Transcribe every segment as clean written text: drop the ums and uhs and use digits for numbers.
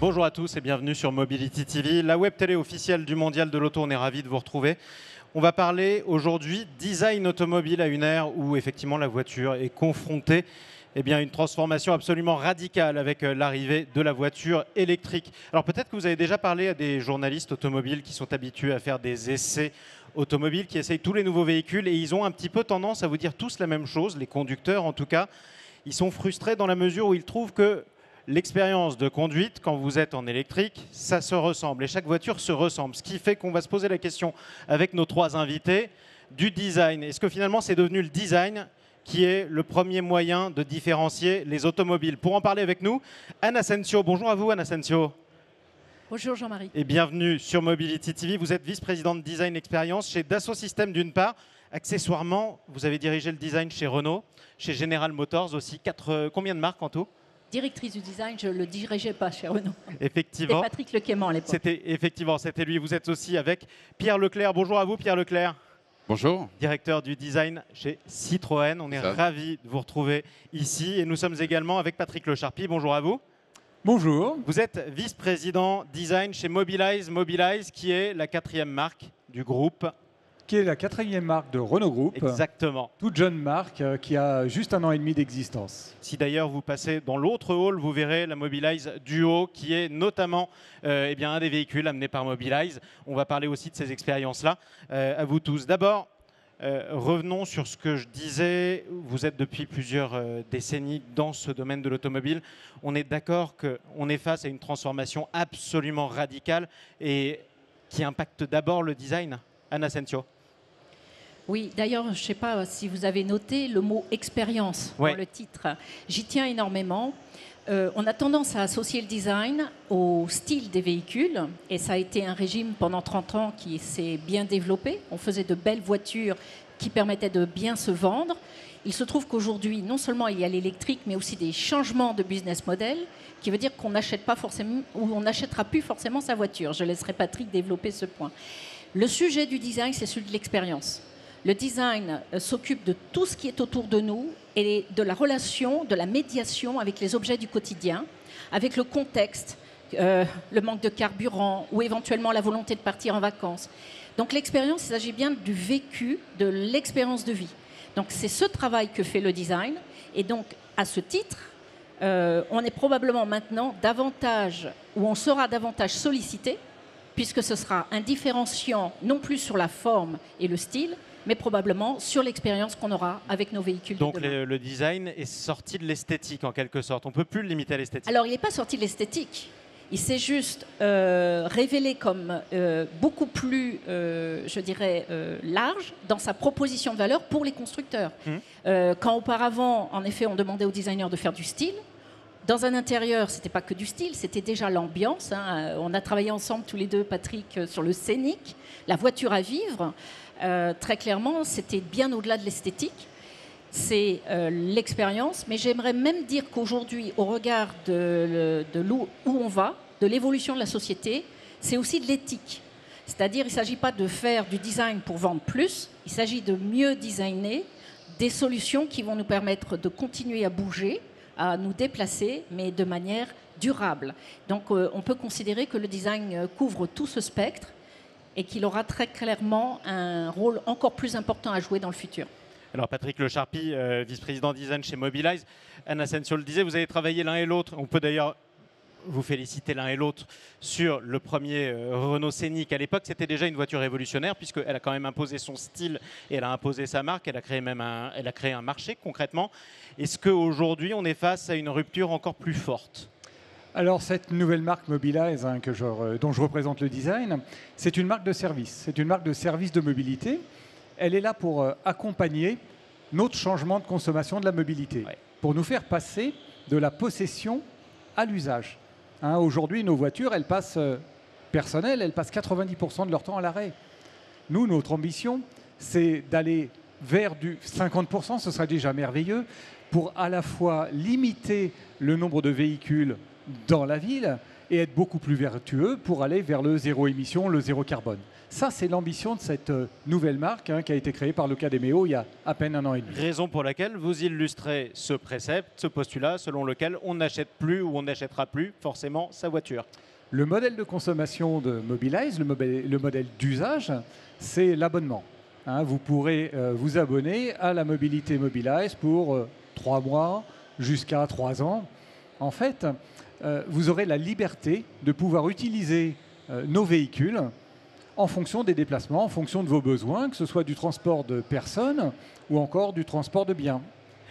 Bonjour à tous et bienvenue sur Mobility TV, la web télé officielle du Mondial de l'Auto. On est ravis de vous retrouver. On va parler aujourd'hui design automobile à une ère où effectivement la voiture est confrontée à une transformation absolument radicale avec l'arrivée de la voiture électrique. Alors peut-être que vous avez déjà parlé à des journalistes automobiles qui sont habitués à faire des essais automobiles, qui essayent tous les nouveaux véhicules et ils ont un petit peu tendance à vous dire tous la même chose, les conducteurs en tout cas. Ils sont frustrés dans la mesure où ils trouvent que l'expérience de conduite, quand vous êtes en électrique, ça se ressemble et chaque voiture se ressemble. Ce qui fait qu'on va se poser la question avec nos trois invités du design. Est-ce que finalement c'est devenu le design qui est le premier moyen de différencier les automobiles? Pour en parler avec nous, Anne Asensio. Bonjour à vous Anne Asensio. Bonjour Jean-Marie. Et bienvenue sur Mobility TV. Vous êtes vice-présidente design expérience chez Dassault Systèmes d'une part. Accessoirement, vous avez dirigé le design chez Renault, chez General Motors aussi. Combien de marques en tout? Directrice du design, je ne le dirigeais pas chez Renault. Effectivement. C'était Patrick Lequément à l'époque. C'était lui. Vous êtes aussi avec Pierre Leclerc. Bonjour à vous Pierre Leclerc. Bonjour. Directeur du design chez Citroën. On est ravis de vous retrouver ici. Et nous sommes également avec Patrick Lecharpy. Bonjour à vous. Bonjour. Vous êtes vice-président design chez Mobilize. Mobilize qui est la 4e marque du groupe. Qui est la 4e marque de Renault Group. Exactement. Toute jeune marque qui a juste 1 an et demi d'existence. Si d'ailleurs vous passez dans l'autre hall, vous verrez la Mobilize Duo qui est notamment un des véhicules amenés par Mobilize. On va parler aussi de ces expériences-là à vous tous. D'abord, revenons sur ce que je disais. Vous êtes depuis plusieurs décennies dans ce domaine de l'automobile. On est d'accord qu'on est face à une transformation absolument radicale et qui impacte d'abord le design. Anne Asensio. Oui, d'ailleurs, je ne sais pas si vous avez noté le mot expérience dans le titre. J'y tiens énormément. On a tendance à associer le design au style des véhicules et ça a été un régime pendant 30 ans qui s'est bien développé. On faisait de belles voitures qui permettaient de bien se vendre. Il se trouve qu'aujourd'hui, non seulement il y a l'électrique, mais aussi des changements de business model qui veut dire qu'on n'achète pas forcément ou on n'achètera plus forcément sa voiture. Je laisserai Patrick développer ce point. Le sujet du design, c'est celui de l'expérience. Le design s'occupe de tout ce qui est autour de nous et de la relation, de la médiation avec les objets du quotidien, avec le contexte, le manque de carburant ou éventuellement la volonté de partir en vacances. Donc l'expérience, il s'agit bien du vécu, de l'expérience de vie. Donc c'est ce travail que fait le design. Et donc à ce titre, on est probablement maintenant davantage, ou on sera davantage sollicité, puisque ce sera un différenciant non plus sur la forme et le style, mais probablement sur l'expérience qu'on aura avec nos véhicules. Donc le design est sorti de l'esthétique en quelque sorte. On ne peut plus le limiter à l'esthétique. Alors il n'est pas sorti de l'esthétique. Il s'est juste révélé comme beaucoup plus, large dans sa proposition de valeur pour les constructeurs. Quand auparavant, en effet, on demandait aux designers de faire du style, dans un intérieur, ce n'était pas que du style, c'était déjà l'ambiance. On a travaillé ensemble tous les deux, Patrick, sur le scénique, la voiture à vivre. Très clairement, c'était bien au-delà de l'esthétique. C'est l'expérience. Mais j'aimerais même dire qu'aujourd'hui, au regard de où on va, de l'évolution de la société, c'est aussi de l'éthique. C'est-à-dire, il ne s'agit pas de faire du design pour vendre plus, il s'agit de mieux designer des solutions qui vont nous permettre de continuer à bouger, à nous déplacer, mais de manière durable. Donc on peut considérer que le design couvre tout ce spectre et qu'il aura très clairement un rôle encore plus important à jouer dans le futur. Alors Patrick Lecharpy, vice-président design chez Mobilize. Anne Asensio le disait, vous avez travaillé l'un et l'autre. On peut d'ailleurs vous féliciter l'un et l'autre sur le premier Renault Scénic. À l'époque, c'était déjà une voiture révolutionnaire puisqu'elle a quand même imposé son style et elle a imposé sa marque. Elle a créé elle a créé un marché concrètement. Est-ce qu'aujourd'hui, on est face à une rupture encore plus forte ? Alors cette nouvelle marque Mobilize dont je représente le design, c'est une marque de service. C'est une marque de service de mobilité. Elle est là pour accompagner notre changement de consommation de la mobilité, pour nous faire passer de la possession à l'usage. Aujourd'hui, nos voitures, elles passent personnelles, elles passent 90% de leur temps à l'arrêt. Nous, notre ambition, c'est d'aller vers du 50%, ce serait déjà merveilleux, pour à la fois limiter le nombre de véhicules dans la ville et être beaucoup plus vertueux pour aller vers le zéro émission, le zéro carbone. Ça, c'est l'ambition de cette nouvelle marque qui a été créée par Luca de Meo il y a à peine 1 an et demi. Raison pour laquelle vous illustrez ce précepte, ce postulat selon lequel on n'achète plus ou on n'achètera plus forcément sa voiture. Le modèle de consommation de Mobilize, le modèle d'usage, c'est l'abonnement. Vous pourrez vous abonner à la mobilité Mobilize pour 3 mois jusqu'à 3 ans. En fait, vous aurez la liberté de pouvoir utiliser nos véhicules en fonction des déplacements, en fonction de vos besoins, que ce soit du transport de personnes ou encore du transport de biens.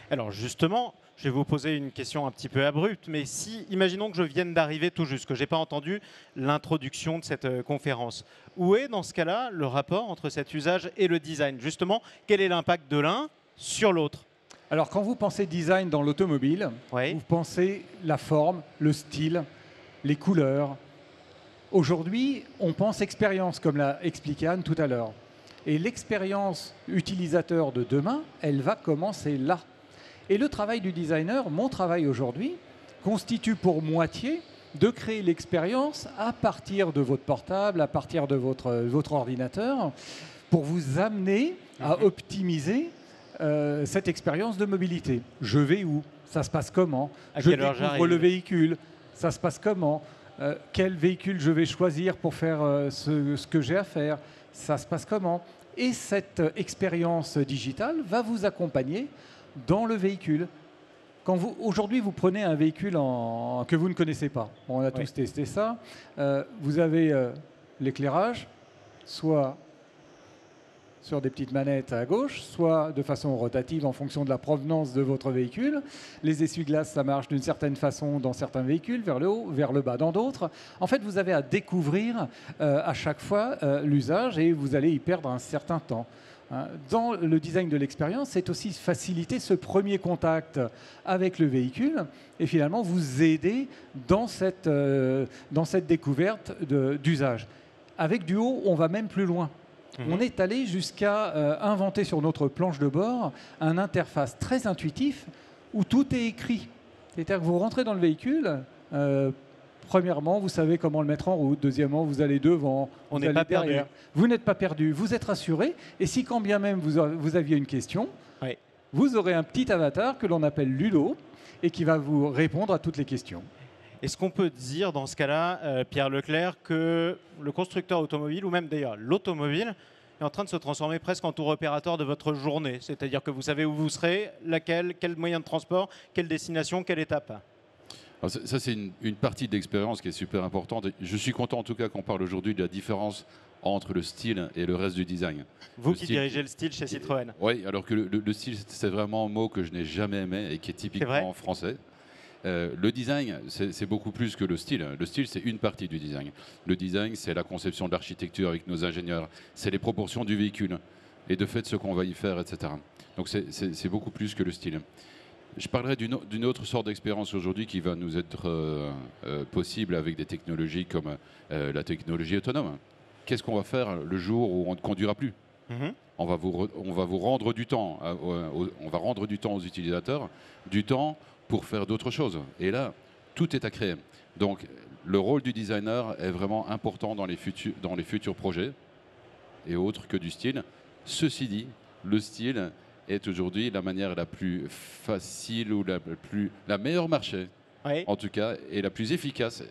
Alors justement, je vais vous poser une question un petit peu abrupte, mais si, imaginons que je vienne d'arriver tout juste, que je n'ai pas entendu l'introduction de cette conférence, où est dans ce cas-là le rapport entre cet usage et le design? Justement, quel est l'impact de l'un sur l'autre? Alors quand vous pensez design dans l'automobile, oui, vous pensez la forme, le style, les couleurs. Aujourd'hui, on pense expérience, comme l'a expliqué Anne tout à l'heure. Et l'expérience utilisateur de demain, elle va commencer là. Et le travail du designer, mon travail aujourd'hui, constitue pour moitié de créer l'expérience à partir de votre portable, à partir de votre ordinateur, pour vous amener à optimiser cette expérience de mobilité. Je vais où? Ça se passe comment? Je découvre le véhicule. Ça se passe comment? Quel véhicule je vais choisir pour faire ce que j'ai à faire? Ça se passe comment? Et cette expérience digitale va vous accompagner dans le véhicule. Aujourd'hui, vous prenez un véhicule que vous ne connaissez pas. On a tous testé ça. Vous avez l'éclairage, soit sur des petites manettes à gauche, soit de façon rotative en fonction de la provenance de votre véhicule. Les essuie-glaces, ça marche d'une certaine façon dans certains véhicules, vers le haut, vers le bas dans d'autres. En fait, vous avez à découvrir à chaque fois l'usage et vous allez y perdre un certain temps. Dans le design de l'expérience, c'est aussi faciliter ce premier contact avec le véhicule et finalement vous aider dans cette découverte d'usage. Avec Duo, on va même plus loin. On est allé jusqu'à inventer sur notre planche de bord un interface très intuitif où tout est écrit. C'est-à-dire que vous rentrez dans le véhicule, premièrement, vous savez comment le mettre en route. Deuxièmement, vous allez devant. On n'est pas perdu. Vous n'êtes pas perdu, vous êtes rassuré. Et si quand bien même vous aviez une question, vous aurez un petit avatar que l'on appelle Ludo et qui va vous répondre à toutes les questions. Est-ce qu'on peut dire dans ce cas-là, Pierre Leclerc, que le constructeur automobile, ou même d'ailleurs l'automobile, est en train de se transformer presque en tour opérateur de votre journée? C'est-à-dire que vous savez où vous serez, laquelle, quel moyen de transport, quelle destination, quelle étape? Alors ça, c'est une partie de l'expérience qui est super importante. Je suis content en tout cas qu'on parle aujourd'hui de la différence entre le style et le reste du design. Vous qui dirigez le style chez Citroën. Oui, alors que le style, c'est vraiment un mot que je n'ai jamais aimé et qui est typiquement français. Le design, c'est beaucoup plus que le style. Le style, c'est une partie du design. Le design, c'est la conception de l'architecture avec nos ingénieurs. C'est les proportions du véhicule et de fait ce qu'on va y faire, etc. Donc c'est beaucoup plus que le style. Je parlerai d'une autre sorte d'expérience aujourd'hui qui va nous être possible avec des technologies comme la technologie autonome. Qu'est-ce qu'on va faire le jour où on ne conduira plus? On va vous rendre du temps. On va rendre du temps aux utilisateurs, du temps pour faire d'autres choses. Et là, tout est à créer. Donc, le rôle du designer est vraiment important dans les futurs projets et autres que du style. Ceci dit, le style est aujourd'hui la manière la plus facile ou la meilleure marché, en tout cas, et la plus efficace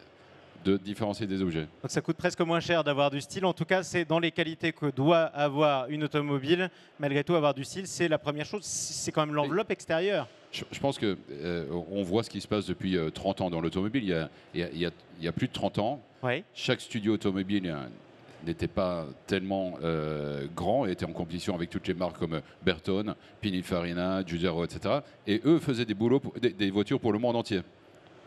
de différencier des objets. Donc ça coûte presque moins cher d'avoir du style. En tout cas, c'est dans les qualités que doit avoir une automobile. Malgré tout, avoir du style, c'est la première chose. C'est quand même l'enveloppe extérieure. Je pense qu'on voit ce qui se passe depuis 30 ans dans l'automobile. Il y a plus de 30 ans, chaque studio automobile n'était pas tellement grand et était en compétition avec toutes les marques comme Bertone, Pininfarina, Giugiaro, etc. Et eux faisaient des voitures pour le monde entier.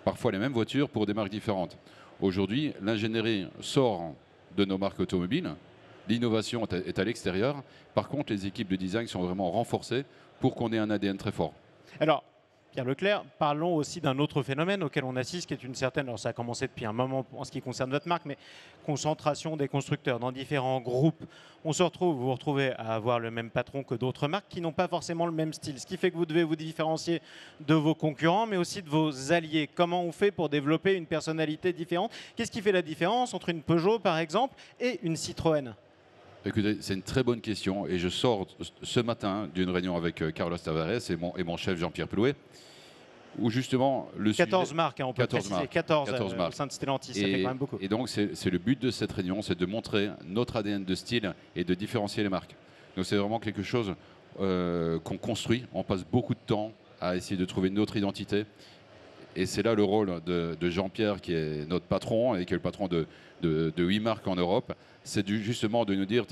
Parfois les mêmes voitures pour des marques différentes. Aujourd'hui, l'ingénierie sort de nos marques automobiles. L'innovation est à l'extérieur. Par contre, les équipes de design sont vraiment renforcées pour qu'on ait un ADN très fort. Alors, Pierre Leclerc, parlons aussi d'un autre phénomène auquel on assiste, qui est une certaine, alors ça a commencé depuis un moment en ce qui concerne votre marque, mais concentration des constructeurs dans différents groupes. Vous vous retrouvez à avoir le même patron que d'autres marques qui n'ont pas forcément le même style, ce qui fait que vous devez vous différencier de vos concurrents, mais aussi de vos alliés. Comment on fait pour développer une personnalité différente? Qu'est-ce qui fait la différence entre une Peugeot, par exemple, et une Citroën? Écoutez, c'est une très bonne question et je sors ce matin d'une réunion avec Carlos Tavares et mon chef Jean-Pierre Plouet, où justement le 14 sujet, marques, on peut préciser, 14 marques au sein de Stellantis, ça fait quand même beaucoup. Et donc c'est le but de cette réunion, c'est de montrer notre ADN de style et de différencier les marques. Donc c'est vraiment quelque chose qu'on construit, on passe beaucoup de temps à essayer de trouver notre identité. Et c'est là le rôle de Jean-Pierre, qui est notre patron et qui est le patron de 8 marques en Europe, c'est justement de nous dire,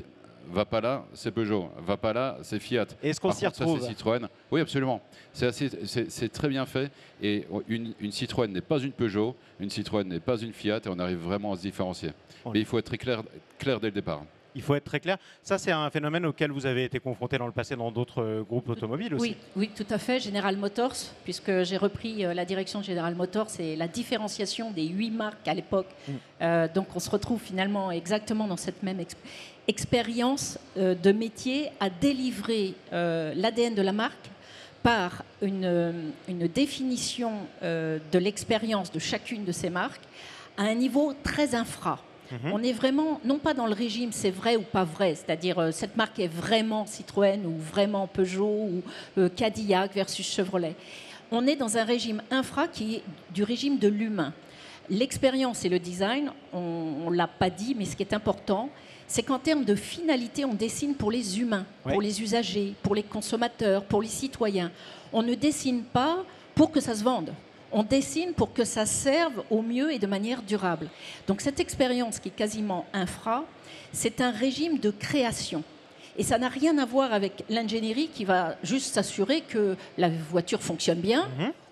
va pas là, c'est Peugeot, va pas là, c'est Fiat. Est-ce qu'on s'y retrouve? Ça, c'est Citroën. Oui, absolument. C'est très bien fait. Et une Citroën n'est pas une Peugeot, une Citroën n'est pas une Fiat, et on arrive vraiment à se différencier. Mais il faut être très clair dès le départ. Il faut être très clair. Ça, c'est un phénomène auquel vous avez été confronté dans le passé dans d'autres groupes automobiles aussi. Oui, tout à fait. General Motors, puisque j'ai repris la direction de General Motors et la différenciation des 8 marques à l'époque. Donc, on se retrouve finalement exactement dans cette même expérience de métier à délivrer l'ADN de la marque par une définition de l'expérience de chacune de ces marques à un niveau très infra. On est vraiment, non pas dans le régime c'est vrai ou pas vrai, c'est-à-dire cette marque est vraiment Citroën ou vraiment Peugeot ou Cadillac versus Chevrolet. On est dans un régime infra qui est du régime de l'humain. L'expérience et le design, on ne l'a pas dit, mais ce qui est important, c'est qu'en termes de finalité, on dessine pour les humains, pour les usagers, pour les consommateurs, pour les citoyens. On ne dessine pas pour que ça se vende. On dessine pour que ça serve au mieux et de manière durable. Donc cette expérience qui est quasiment infra, c'est un régime de création. Et ça n'a rien à voir avec l'ingénierie qui va juste s'assurer que la voiture fonctionne bien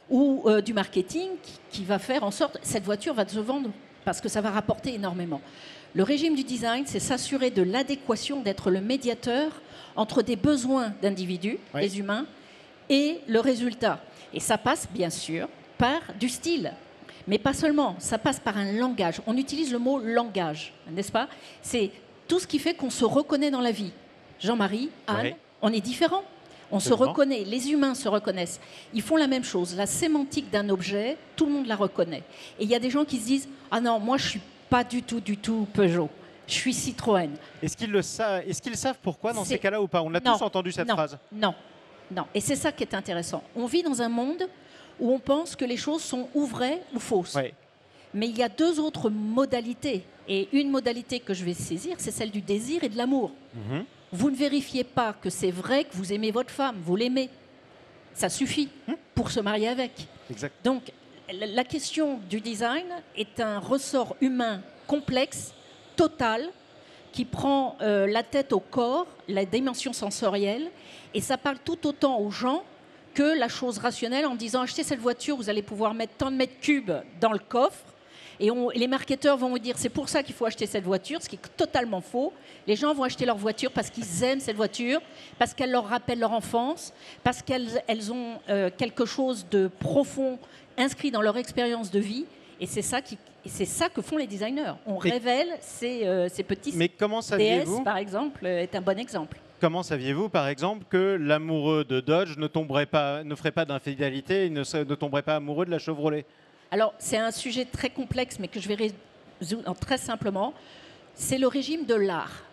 ou du marketing qui va faire en sorte que cette voiture va se vendre parce que ça va rapporter énormément. Le régime du design, c'est s'assurer de l'adéquation, d'être le médiateur entre des besoins d'individus, des humains, et le résultat. Et ça passe bien sûr par du style. Mais pas seulement, ça passe par un langage. On utilise le mot langage, n'est-ce pas? C'est tout ce qui fait qu'on se reconnaît dans la vie. Jean-Marie, Anne, on est différents. On se reconnaît, les humains se reconnaissent. Ils font la même chose. La sémantique d'un objet, tout le monde la reconnaît. Et il y a des gens qui se disent « Ah non, moi je ne suis pas du tout Peugeot. Je suis Citroën. » Est-ce qu'ils savent pourquoi dans ces cas-là ou pas? On a tous entendu cette phrase. Non. Et c'est ça qui est intéressant. On vit dans un monde où on pense que les choses sont ou vraies ou fausses. Mais il y a deux autres modalités. Et une modalité que je vais saisir, c'est celle du désir et de l'amour. Vous ne vérifiez pas que c'est vrai que vous aimez votre femme, vous l'aimez. Ça suffit pour se marier avec. Exact. Donc, la question du design est un ressort humain complexe, total, qui prend la tête au corps, la dimension sensorielle, et ça parle tout autant aux gens que la chose rationnelle en disant achetez cette voiture, vous allez pouvoir mettre tant de mètres cubes dans le coffre. Et les marketeurs vont vous dire c'est pour ça qu'il faut acheter cette voiture, ce qui est totalement faux. Les gens vont acheter leur voiture parce qu'ils aiment cette voiture, parce qu'elle leur rappelle leur enfance, parce qu'elles ont quelque chose de profond inscrit dans leur expérience de vie. Et c'est ça que font les designers. On révèle ces petits DS, par exemple, est un bon exemple. Comment saviez-vous, par exemple, que l'amoureux de Dodge ne ferait pas d'infidélité et ne tomberait pas amoureux de la Chevrolet? Alors, c'est un sujet très complexe, mais que je vais résoudre très simplement. C'est le régime de l'art.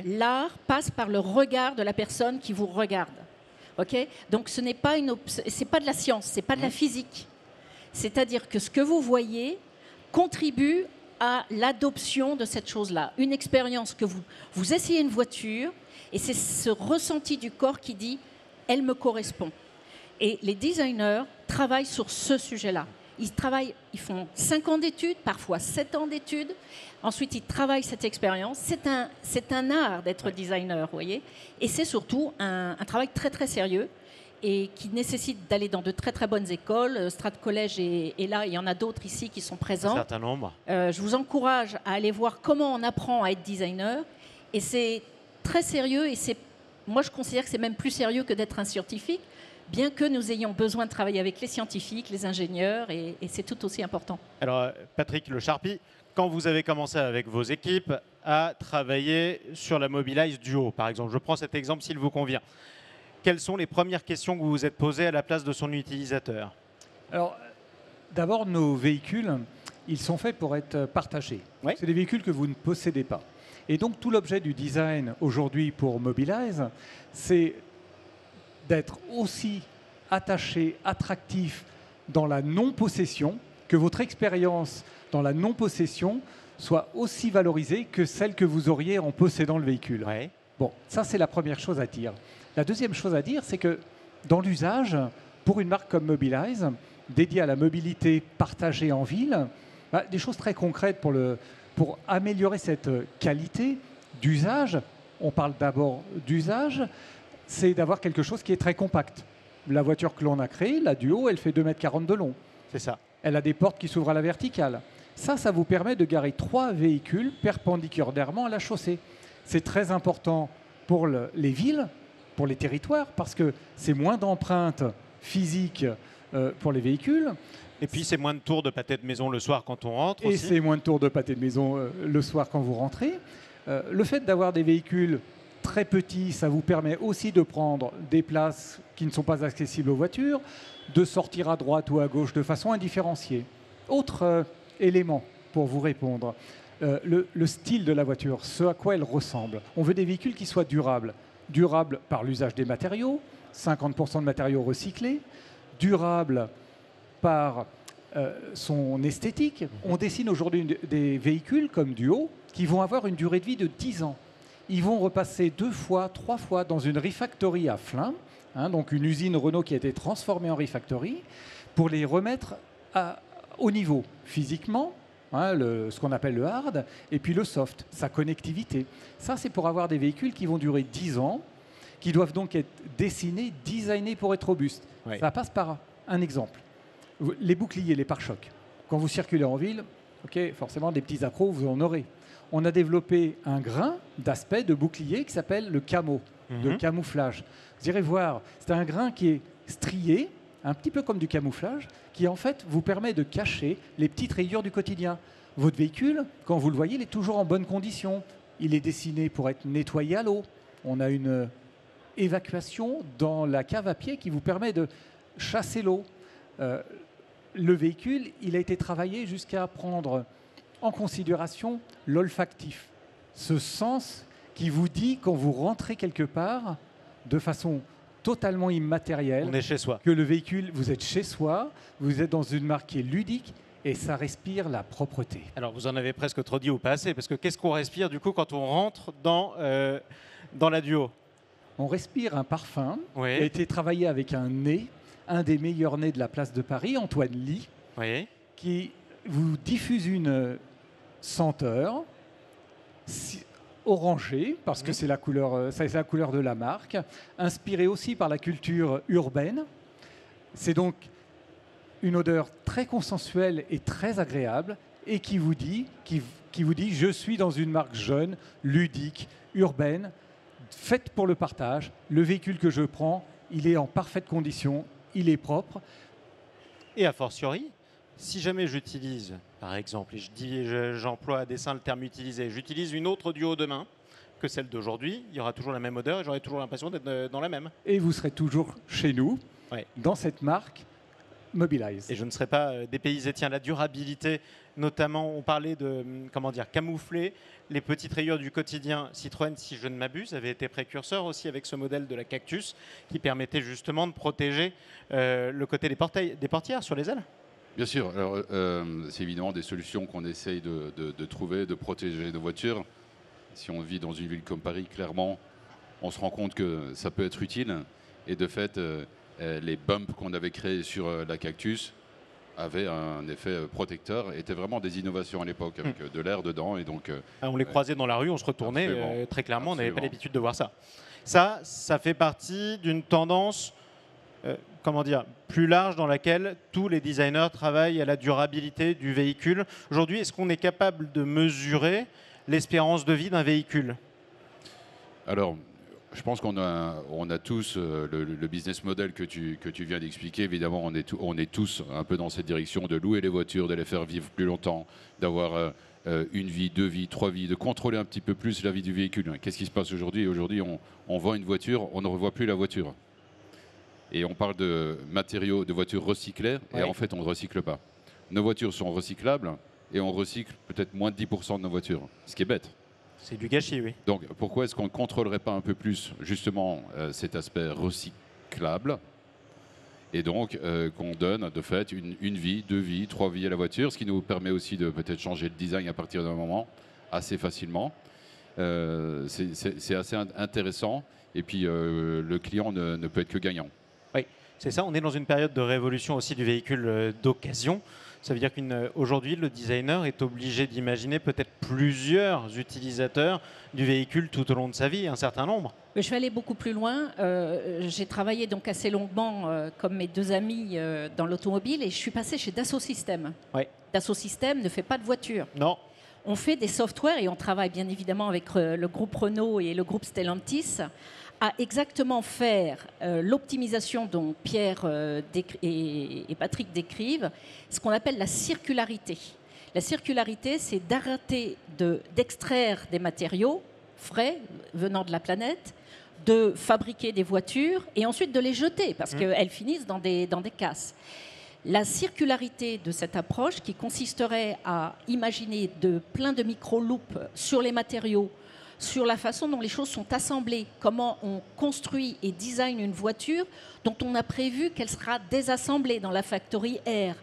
L'art passe par le regard de la personne qui vous regarde. Donc, ce n'est pas c'est pas de la science, c'est pas de la physique. C'est-à-dire que ce que vous voyez contribue à l'adoption de cette chose-là. Une expérience que vous essayez une voiture, et c'est ce ressenti du corps qui dit « elle me correspond ». Et les designers travaillent sur ce sujet-là. Ils font 5 ans d'études, parfois 7 ans d'études. Ensuite, ils travaillent cette expérience. C'est un art d'être designer, vous voyez. Et c'est surtout un travail très, très sérieux et qui nécessite d'aller dans de très, très bonnes écoles. Strat College est là. Il y en a d'autres ici qui sont présents. Un certain nombre. Je vous encourage à aller voir comment on apprend à être designer. Et c'est très sérieux. Et moi, je considère que c'est même plus sérieux que d'être un scientifique. bien que nous ayons besoin de travailler avec les scientifiques, les ingénieurs, et c'est tout aussi important. Alors, Patrick Le Charpy, quand vous avez commencé avec vos équipes à travailler sur la Mobilize Duo, par exemple, je prends cet exemple s'il vous convient, quelles sont les premières questions que vous vous êtes posées à la place de son utilisateur? Alors, d'abord, nos véhicules, ils sont faits pour être partagés. Ouais. C'est des véhicules que vous ne possédez pas. Et donc, tout l'objet du design aujourd'hui pour Mobilize, c'est d'être aussi attaché, attractif dans la non-possession, que votre expérience dans la non-possession soit aussi valorisée que celle que vous auriez en possédant le véhicule. Ouais. Bon, ça c'est la première chose à dire. La deuxième chose à dire, c'est que dans l'usage, pour une marque comme Mobilize, dédiée à la mobilité partagée en ville, des choses très concrètes pour améliorer cette qualité d'usage. On parle d'abord d'usage, c'est d'avoir quelque chose qui est très compact. La voiture que l'on a créée, la Duo, elle fait 2,40 m de long. C'est ça. Elle a des portes qui s'ouvrent à la verticale. Ça vous permet de garer 3 véhicules perpendiculairement à la chaussée. C'est très important pour les villes, pour les territoires, parce que c'est moins d'empreintes physiques pour les véhicules. Et puis, c'est moins de tours de pâté de maison le soir quand on rentre. Et aussi. c'est moins de tours de pâté de maison le soir quand vous rentrez. Le fait d'avoir des véhicules très petits, ça vous permet aussi de prendre des places qui ne sont pas accessibles aux voitures, de sortir à droite ou à gauche de façon indifférenciée. Autre élément pour vous répondre, le style de la voiture, ce à quoi elle ressemble. On veut des véhicules qui soient durables. Durables par l'usage des matériaux, 50% de matériaux recyclés, durables par son esthétique. On dessine aujourd'hui des véhicules comme Duo qui vont avoir une durée de vie de 10 ans. Ils vont repasser 2 fois, 3 fois dans une refactory à Flins, donc une usine Renault qui a été transformée en refactory, pour les remettre au niveau physiquement, ce qu'on appelle le hard, et puis le soft, sa connectivité. Ça, c'est pour avoir des véhicules qui vont durer 10 ans, qui doivent donc être dessinés, designés pour être robustes. Oui. Ça passe par un exemple. Les boucliers, les pare-chocs. Quand vous circulez en ville, forcément, des petits accros, vous en aurez. On a développé un grain d'aspect de bouclier qui s'appelle le camo, de camouflage. Vous irez voir, c'est un grain qui est strié, un petit peu comme du camouflage, qui en fait vous permet de cacher les petites rayures du quotidien. Votre véhicule, quand vous le voyez, il est toujours en bonne condition. Il est dessiné pour être nettoyé à l'eau. On a une évacuation dans la cave à pied qui vous permet de chasser l'eau. Le véhicule, il a été travaillé jusqu'à prendre en considération l'olfactif, ce sens qui vous dit quand vous rentrez quelque part de façon totalement immatérielle. On est chez soi. Que le véhicule, vous êtes chez soi, vous êtes dans une marque qui est ludique et ça respire la propreté. Alors, vous en avez presque trop dit ou pas assez, parce que qu'est-ce qu'on respire du coup quand on rentre dans la Duo? On respire un parfum Oui. qui a été travaillé avec un nez, un des meilleurs nez de la place de Paris, Antoine Ly, Oui. qui vous diffuse une senteur orangée, parce que c'est la couleur de la marque, inspirée aussi par la culture urbaine. C'est donc une odeur très consensuelle et très agréable, et qui vous dit je suis dans une marque jeune, ludique, urbaine, faite pour le partage. Le véhicule que je prends, il est en parfaite condition, il est propre. Et a fortiori, si jamais j'utilise, par exemple, et j'emploie à dessein le terme utilisé, j'utilise une autre Duo demain que celle d'aujourd'hui, il y aura toujours la même odeur et j'aurai toujours l'impression d'être dans la même. Et vous serez toujours chez nous, dans cette marque Mobilize. Et je ne serai pas dépaysé. Tiens, la durabilité, notamment, on parlait de camoufler les petites rayures du quotidien. Citroën, si je ne m'abuse, avait été précurseur aussi avec ce modèle de la Cactus qui permettait justement de protéger le côté des portières sur les ailes. Bien sûr. Alors, c'est évidemment des solutions qu'on essaye de trouver, de protéger nos voitures. Si on vit dans une ville comme Paris, clairement, on se rend compte que ça peut être utile. Et de fait, les bumps qu'on avait créés sur la Cactus avaient un effet protecteur, étaient vraiment des innovations à l'époque, avec de l'air dedans. Et donc, on les croisait dans la rue, on se retournait, très clairement, on n'avait pas l'habitude de voir ça. Ça fait partie d'une tendance plus large dans laquelle tous les designers travaillent à la durabilité du véhicule. Aujourd'hui, est-ce qu'on est capable de mesurer l'espérance de vie d'un véhicule? Alors, Je pense qu'on a tous le business model que tu viens d'expliquer. Évidemment, on est tous un peu dans cette direction de louer les voitures, de les faire vivre plus longtemps, d'avoir une vie, 2 vies, 3 vies, de contrôler un petit peu plus la vie du véhicule. Qu'est-ce qui se passe aujourd'hui? Aujourd'hui, on vend une voiture, on ne revoit plus la voiture. Et on parle de matériaux, de voitures recyclées, et en fait, on ne recycle pas. Nos voitures sont recyclables, et on recycle peut-être moins de 10% de nos voitures, ce qui est bête. C'est du gâchis, oui. Donc pourquoi est-ce qu'on ne contrôlerait pas un peu plus justement cet aspect recyclable et donc qu'on donne de fait une vie, 2 vies, 3 vies à la voiture, ce qui nous permet aussi de peut-être changer le design à partir d'un moment assez facilement. C'est assez intéressant et puis le client ne peut être que gagnant. Oui, c'est ça. On est dans une période de révolution aussi du véhicule d'occasion. Ça veut dire qu'aujourd'hui, le designer est obligé d'imaginer peut-être plusieurs utilisateurs du véhicule tout au long de sa vie, un certain nombre. Je vais aller beaucoup plus loin. J'ai travaillé donc assez longuement, comme mes 2 amis, dans l'automobile, et je suis passée chez Dassault Systèmes. Ouais. Dassault Systèmes ne fait pas de voiture. Non. On fait des softwares et on travaille bien évidemment avec le groupe Renault et le groupe Stellantis à exactement faire l'optimisation dont Pierre et Patrick décrivent, ce qu'on appelle la circularité. La circularité, c'est d'arrêter d'extraire des matériaux frais venant de la planète, de fabriquer des voitures et ensuite de les jeter parce qu'elles finissent dans des casses. La circularité de cette approche qui consisterait à imaginer plein de micro-loupes sur les matériaux, sur la façon dont les choses sont assemblées, comment on construit et design une voiture dont on a prévu qu'elle sera désassemblée dans la factory R.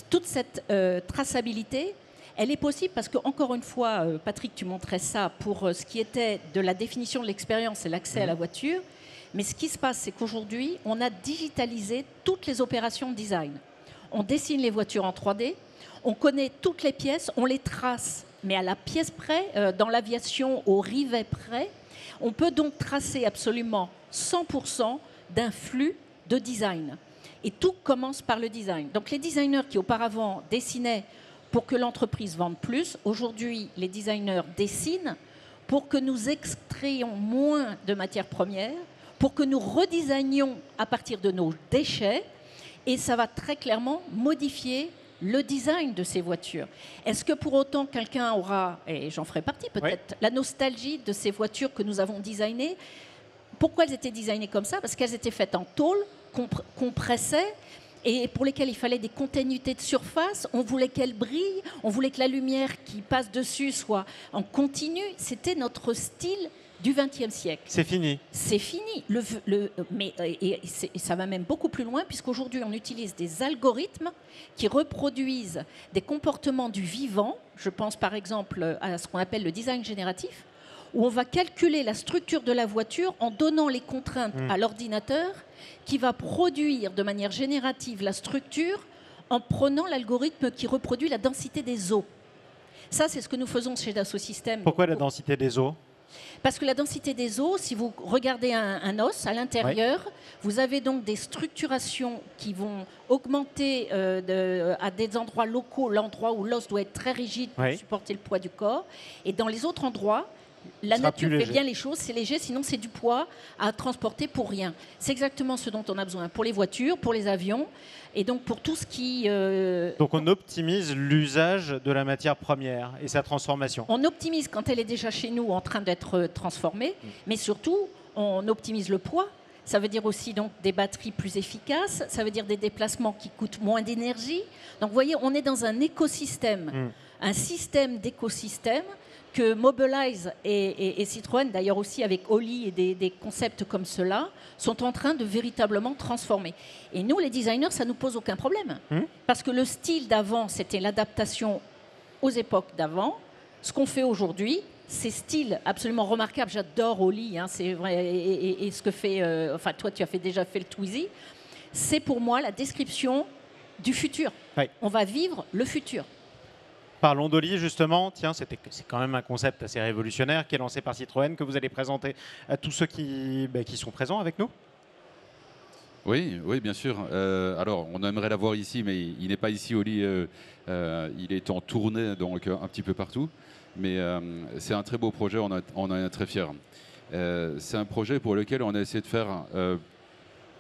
Toute cette traçabilité, elle est possible parce que, encore une fois, Patrick, tu montrais ça pour ce qui était de la définition de l'expérience et l'accès à la voiture. Mais ce qui se passe, c'est qu'aujourd'hui, on a digitalisé toutes les opérations de design. On dessine les voitures en 3D, on connaît toutes les pièces, on les trace, mais à la pièce près, dans l'aviation, au rivet près. On peut donc tracer absolument 100% d'un flux de design. Et tout commence par le design. Donc les designers qui auparavant dessinaient pour que l'entreprise vende plus, aujourd'hui, les designers dessinent pour que nous extrayons moins de matières premières, pour que nous redesignions à partir de nos déchets, et ça va très clairement modifier le design de ces voitures. Est-ce que pour autant quelqu'un aura, et j'en ferai partie peut-être, la nostalgie de ces voitures que nous avons designées? Pourquoi elles étaient designées comme ça? Parce qu'elles étaient faites en tôle, qu'on pressait, et pour lesquelles il fallait des continuités de surface. On voulait qu'elles brillent, on voulait que la lumière qui passe dessus soit en continu. C'était notre style du XXe siècle. C'est fini. C'est fini. Et ça va même beaucoup plus loin, puisqu'aujourd'hui, on utilise des algorithmes qui reproduisent des comportements du vivant. Je pense par exemple à ce qu'on appelle le design génératif, où on va calculer la structure de la voiture en donnant les contraintes à l'ordinateur qui va produire de manière générative la structure en prenant l'algorithme qui reproduit la densité des os. Ça, c'est ce que nous faisons chez Dassault Systèmes. Pourquoi la densité des os? Parce que la densité des os, si vous regardez un os à l'intérieur, vous avez donc des structurations qui vont augmenter à des endroits locaux, l'endroit où l'os doit être très rigide pour supporter le poids du corps. Et dans les autres endroits, la nature fait bien les choses, c'est léger, sinon c'est du poids à transporter pour rien. C'est exactement ce dont on a besoin pour les voitures, pour les avions, et donc pour tout ce qui... Donc on optimise l'usage de la matière première et sa transformation. On optimise quand elle est déjà chez nous en train d'être transformée, mais surtout on optimise le poids. Ça veut dire aussi donc des batteries plus efficaces, ça veut dire des déplacements qui coûtent moins d'énergie. Donc vous voyez, on est dans un écosystème, un système d'écosystème que Mobilize et Citroën, d'ailleurs aussi avec Oli et des concepts comme cela, sont en train de véritablement transformer. Et nous, les designers, ça ne nous pose aucun problème. Parce que le style d'avant, c'était l'adaptation aux époques d'avant. Ce qu'on fait aujourd'hui, c'est style absolument remarquable. J'adore Oli, hein, c'est vrai, et ce que fait... enfin, toi, tu as déjà fait le Twizy. C'est pour moi la description du futur. On va vivre le futur. Parlons d'Oli justement. Tiens, c'est quand même un concept assez révolutionnaire qui est lancé par Citroën, que vous allez présenter à tous ceux qui sont présents avec nous. Oui, bien sûr. Alors, on aimerait l'avoir ici, mais il n'est pas ici, Oli. Il est en tournée, donc un petit peu partout. Mais c'est un très beau projet, on en est très fiers. C'est un projet pour lequel on a essayé de faire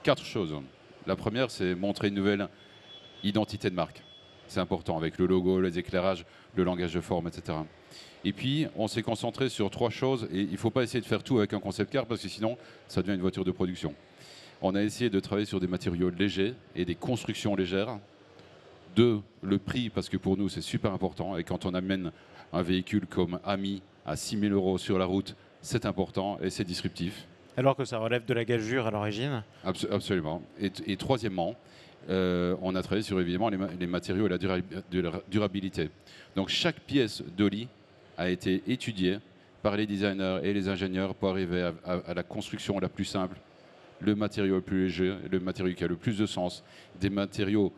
4 choses. La première, c'est montrer une nouvelle identité de marque. C'est important, avec le logo, les éclairages, le langage de forme, etc. Et puis, on s'est concentré sur 3 choses, et il ne faut pas essayer de faire tout avec un concept car, parce que sinon, ça devient une voiture de production. On a essayé de travailler sur des matériaux légers et des constructions légères. 2, le prix, parce que pour nous, c'est super important, et quand on amène un véhicule comme Ami à 6 000 € sur la route, c'est important et c'est disruptif. Alors que ça relève de la gageure à l'origine. Absolument. Et troisièmement, on a travaillé sur évidemment les matériaux et la durabilité. Donc chaque pièce d'Oli a été étudiée par les designers et les ingénieurs pour arriver à la construction la plus simple, le matériau le plus léger, le matériau qui a le plus de sens, des matériaux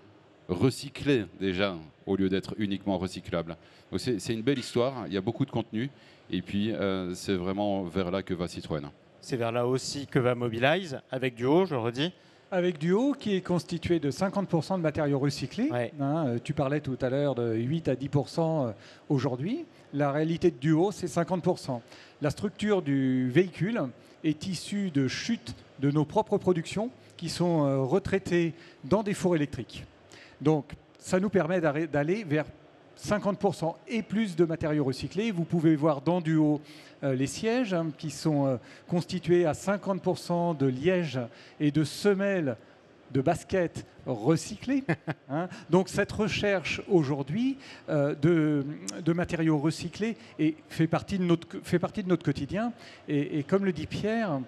recyclés déjà au lieu d'être uniquement recyclables. Donc c'est une belle histoire, il y a beaucoup de contenu et puis c'est vraiment vers là que va Citroën. C'est vers là aussi que va Mobilize, avec Duo, je le redis. Avec Duo, qui est constitué de 50% de matériaux recyclés. Ouais. Tu parlais tout à l'heure de 8 à 10% aujourd'hui. La réalité de Duo, c'est 50%. La structure du véhicule est issue de chutes de nos propres productions qui sont retraitées dans des fours électriques. Donc, ça nous permet d'aller vers 50% et plus de matériaux recyclés. Vous pouvez voir dans Duo les sièges qui sont constitués à 50% de liège et de semelles de baskets recyclés. Donc cette recherche aujourd'hui de matériaux recyclés fait partie de notre quotidien. Et comme le dit Pierre,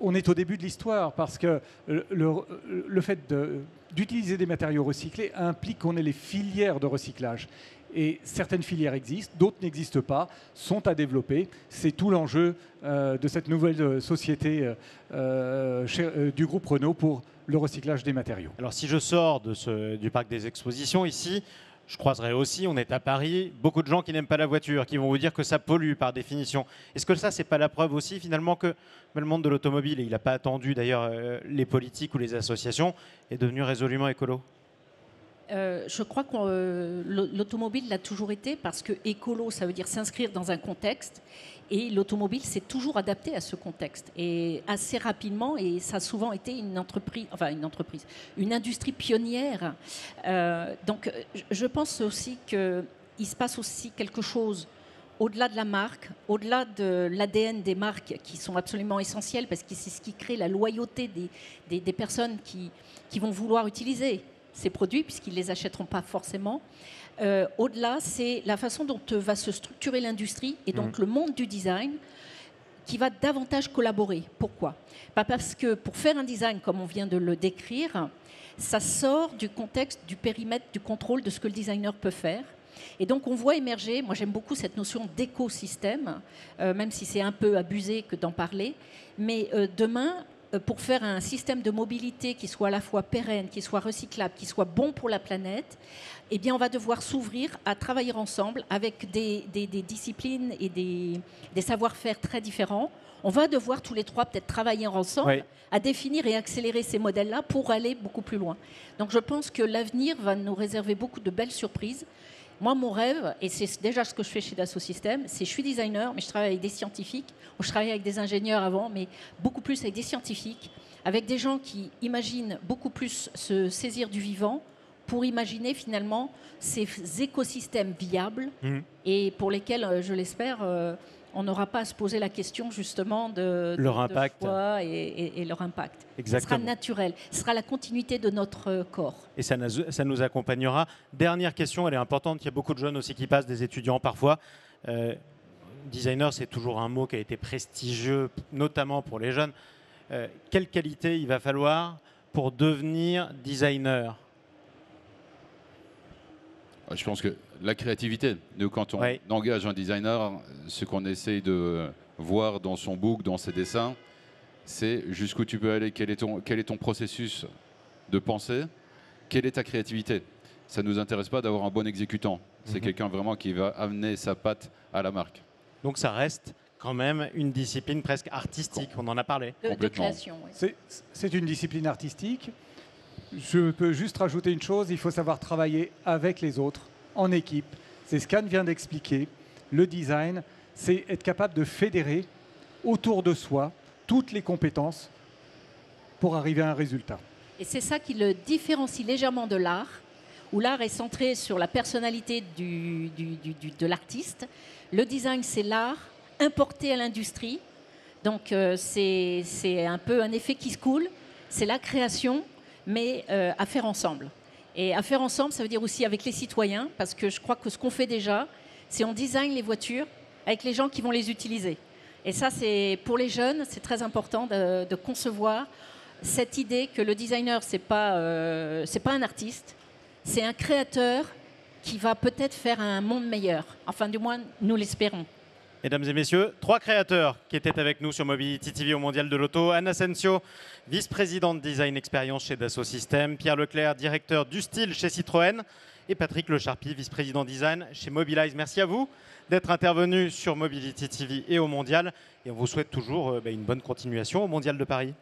on est au début de l'histoire parce que le fait d'utiliser des matériaux recyclés implique qu'on ait les filières de recyclage. Et certaines filières existent, d'autres n'existent pas, sont à développer. C'est tout l'enjeu de cette nouvelle société du groupe Renault pour le recyclage des matériaux. Alors si je sors du parc des expositions ici, je croiserai aussi, on est à Paris, beaucoup de gens qui n'aiment pas la voiture, qui vont vous dire que ça pollue par définition. Est-ce que ça, c'est pas la preuve aussi finalement que le monde de l'automobile, et il n'a pas attendu d'ailleurs les politiques ou les associations, est devenu résolument écolo ? Je crois que l'automobile l'a toujours été parce que écolo, ça veut dire s'inscrire dans un contexte et l'automobile s'est toujours adapté à ce contexte et assez rapidement et ça a souvent été une industrie pionnière. Donc je pense aussi qu'il se passe aussi quelque chose au-delà de la marque, au-delà de l'ADN des marques qui sont absolument essentielles parce que c'est ce qui crée la loyauté des personnes qui vont vouloir utiliser ces produits, puisqu'ils ne les achèteront pas forcément. Au-delà, c'est la façon dont va se structurer l'industrie et donc le monde du design qui va davantage collaborer. Pourquoi ? Pas parce que pour faire un design, comme on vient de le décrire, ça sort du contexte, du périmètre, du contrôle de ce que le designer peut faire. Et donc on voit émerger, moi j'aime beaucoup cette notion d'écosystème, même si c'est un peu abusé que d'en parler, mais demain, pour faire un système de mobilité qui soit à la fois pérenne, qui soit recyclable, qui soit bon pour la planète, eh bien on va devoir s'ouvrir à travailler ensemble avec des disciplines et des savoir-faire très différents. On va devoir tous les trois peut-être travailler ensemble à définir et accélérer ces modèles-là pour aller beaucoup plus loin. Donc je pense que l'avenir va nous réserver beaucoup de belles surprises. Moi, mon rêve, et c'est déjà ce que je fais chez Dassault Systèmes, c'est je suis designer, mais je travaille avec des scientifiques, ou je travaillais avec des ingénieurs avant, mais beaucoup plus avec des scientifiques, avec des gens qui imaginent beaucoup plus se saisir du vivant pour imaginer finalement ces écosystèmes viables et pour lesquels, je l'espère, on n'aura pas à se poser la question justement de leur impact et leur impact. Exactement. Ce sera naturel, ce sera la continuité de notre corps. Et ça nous accompagnera. Dernière question, elle est importante, il y a beaucoup de jeunes aussi qui passent, des étudiants parfois. Designer, c'est toujours un mot qui a été prestigieux, notamment pour les jeunes. Quelle qualité il va falloir pour devenir designer ? Je pense que la créativité, quand on engage un designer, ce qu'on essaye de voir dans son book, dans ses dessins, c'est jusqu'où tu peux aller, quel est ton processus de pensée, quelle est ta créativité. Ça ne nous intéresse pas d'avoir un bon exécutant, c'est quelqu'un vraiment qui va amener sa patte à la marque. Donc ça reste quand même une discipline presque artistique, on en a parlé. De création, oui. C'est une discipline artistique. Je peux juste rajouter une chose, il faut savoir travailler avec les autres, en équipe. C'est ce qu'Anne vient d'expliquer. Le design, c'est être capable de fédérer autour de soi toutes les compétences pour arriver à un résultat. Et c'est ça qui le différencie légèrement de l'art, où l'art est centré sur la personnalité de l'artiste. Le design, c'est l'art importé à l'industrie. Donc c'est un peu un effet qui se coule. C'est la création, mais à faire ensemble. Et à faire ensemble, ça veut dire aussi avec les citoyens, parce que je crois que ce qu'on fait déjà, c'est on design les voitures avec les gens qui vont les utiliser. Et ça, c'est pour les jeunes, c'est très important de concevoir cette idée que le designer, c'est pas un artiste, c'est un créateur qui va peut-être faire un monde meilleur. Enfin, du moins, nous l'espérons. Mesdames et messieurs, 3 créateurs qui étaient avec nous sur Mobility TV au Mondial de l'Auto. Anne Asensio, vice-présidente Design Experience chez Dassault Systèmes. Pierre Leclerc, directeur du style chez Citroën. Et Patrick Lecharpy, vice-président Design chez Mobilize. Merci à vous d'être intervenus sur Mobility TV et au Mondial. Et on vous souhaite toujours une bonne continuation au Mondial de Paris.